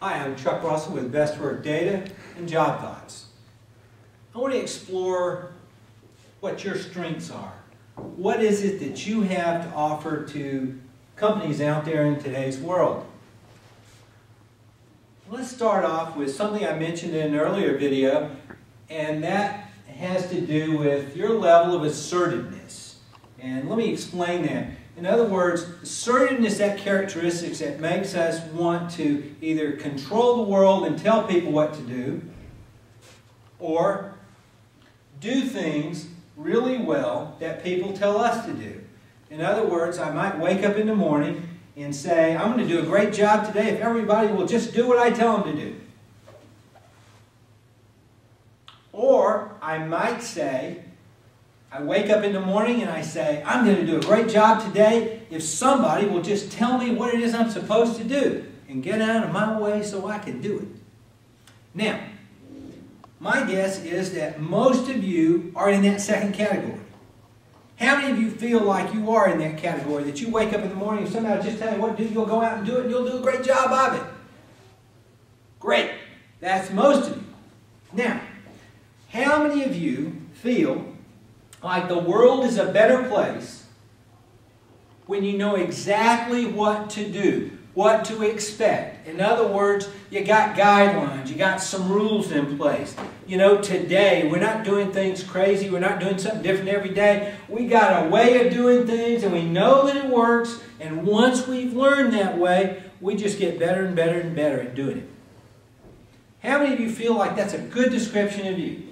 Hi, I'm Chuck Russell with Best Work Data and Job Thoughts. I want to explore what your strengths are. What is it that you have to offer to companies out there in today's world? Let's start off with something I mentioned in an earlier video, and that has to do with your level of assertiveness. And let me explain that. In other words, assertiveness is that characteristics that makes us want to either control the world and tell people what to do, or do things really well that people tell us to do. In other words, I might wake up in the morning and say, I'm going to do a great job today if everybody will just do what I tell them to do. Or I might say, I wake up in the morning and I say, I'm going to do a great job today if somebody will just tell me what it is I'm supposed to do and get out of my way so I can do it. Now, my guess is that most of you are in that second category. How many of you feel like you are in that category, that you wake up in the morning and somebody will just tell you what to do, you'll go out and do it, and you'll do a great job of it? Great. That's most of you. Now, how many of you feel like the world is a better place when you know exactly what to do, what to expect? In other words, you got guidelines, you got some rules in place. You know, today, we're not doing things crazy, we're not doing something different every day. We got a way of doing things and we know that it works, and once we've learned that way, we just get better and better and better at doing it. How many of you feel like that's a good description of you?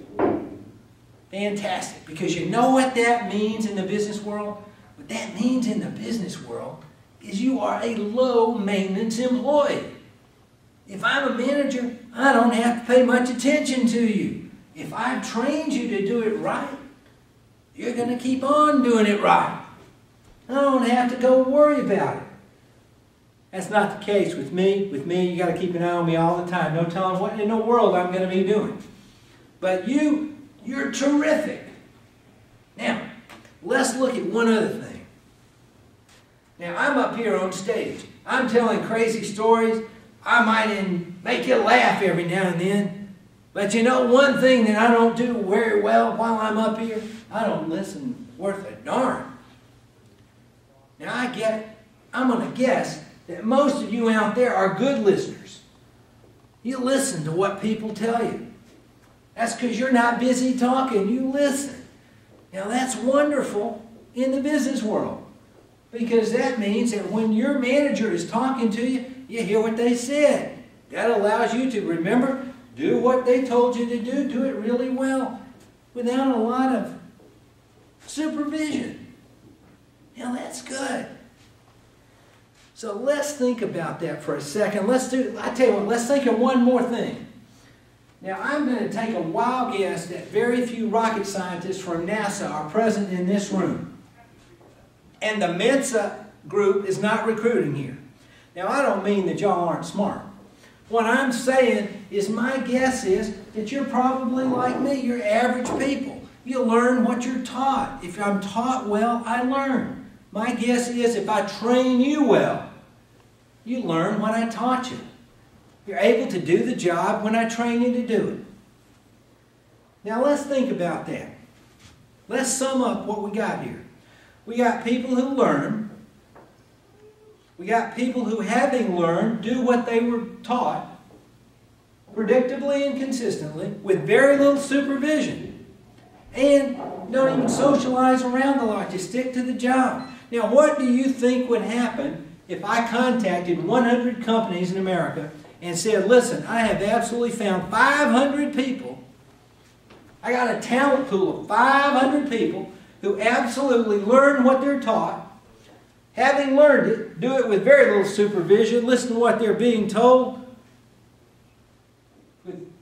Fantastic, because you know what that means in the business world? What that means in the business world is you are a low-maintenance employee. If I'm a manager, I don't have to pay much attention to you. If I've trained you to do it right, you're going to keep on doing it right. I don't have to go worry about it. That's not the case with me. With me, you got to keep an eye on me all the time. No telling what in the world I'm going to be doing. But you're terrific. Now, let's look at one other thing. Now, I'm up here on stage. I'm telling crazy stories. I might make you laugh every now and then. But you know one thing that I don't do very well while I'm up here? I don't listen worth a darn. Now, I'm going to guess that most of you out there are good listeners. You listen to what people tell you. That's because you're not busy talking. You listen. Now, that's wonderful in the business world, because that means that when your manager is talking to you, you hear what they said. That allows you to remember, do what they told you to do it really well, without a lot of supervision. Now, that's good. So let's think about that for a second. I tell you what, let's think of one more thing. Now, I'm going to take a wild guess that very few rocket scientists from NASA are present in this room. And the Mensa group is not recruiting here. Now, I don't mean that y'all aren't smart. What I'm saying is my guess is that you're probably like me. You're average people. You learn what you're taught. If I'm taught well, I learn. My guess is if I train you well, you learn what I taught you. You're able to do the job when I train you to do it. Now let's think about that. Let's sum up what we got here. We got people who learn. We got people who, having learned, do what they were taught predictably and consistently with very little supervision. And don't even socialize around a lot. Just stick to the job. Now, what do you think would happen if I contacted 100 companies in America and said, listen, I have absolutely found 500 people. I got a talent pool of 500 people who absolutely learn what they're taught. Having learned it, do it with very little supervision, listen to what they're being told,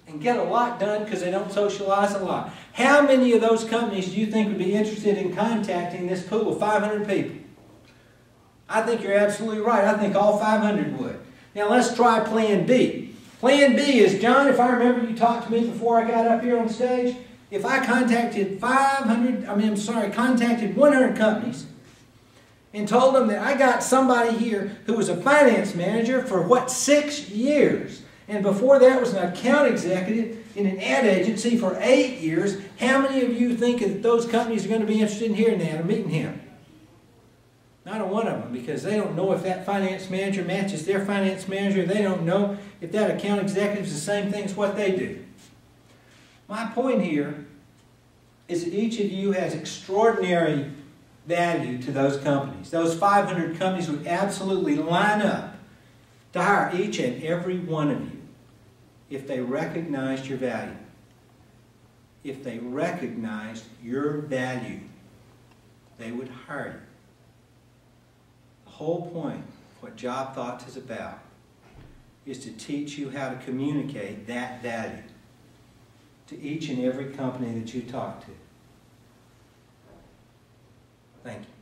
and get a lot done because they don't socialize a lot. How many of those companies do you think would be interested in contacting this pool of 500 people? I think you're absolutely right. I think all 500 would. Now let's try Plan B. Plan B is, John, if I remember you talked to me before I got up here on stage, if I contacted 100 companies and told them that I got somebody here who was a finance manager for, 6 years. and before that was an account executive in an ad agency for 8 years. How many of you think that those companies are going to be interested in hearing that or meeting him? Not a one of them, because they don't know if that finance manager matches their finance manager. They don't know if that account executive is the same thing as what they do. My point here is that each of you has extraordinary value to those companies. Those 500 companies would absolutely line up to hire each and every one of you if they recognized your value. If they recognized your value, they would hire you. The whole point of what Job Thoughts is about is to teach you how to communicate that value to each and every company that you talk to. Thank you.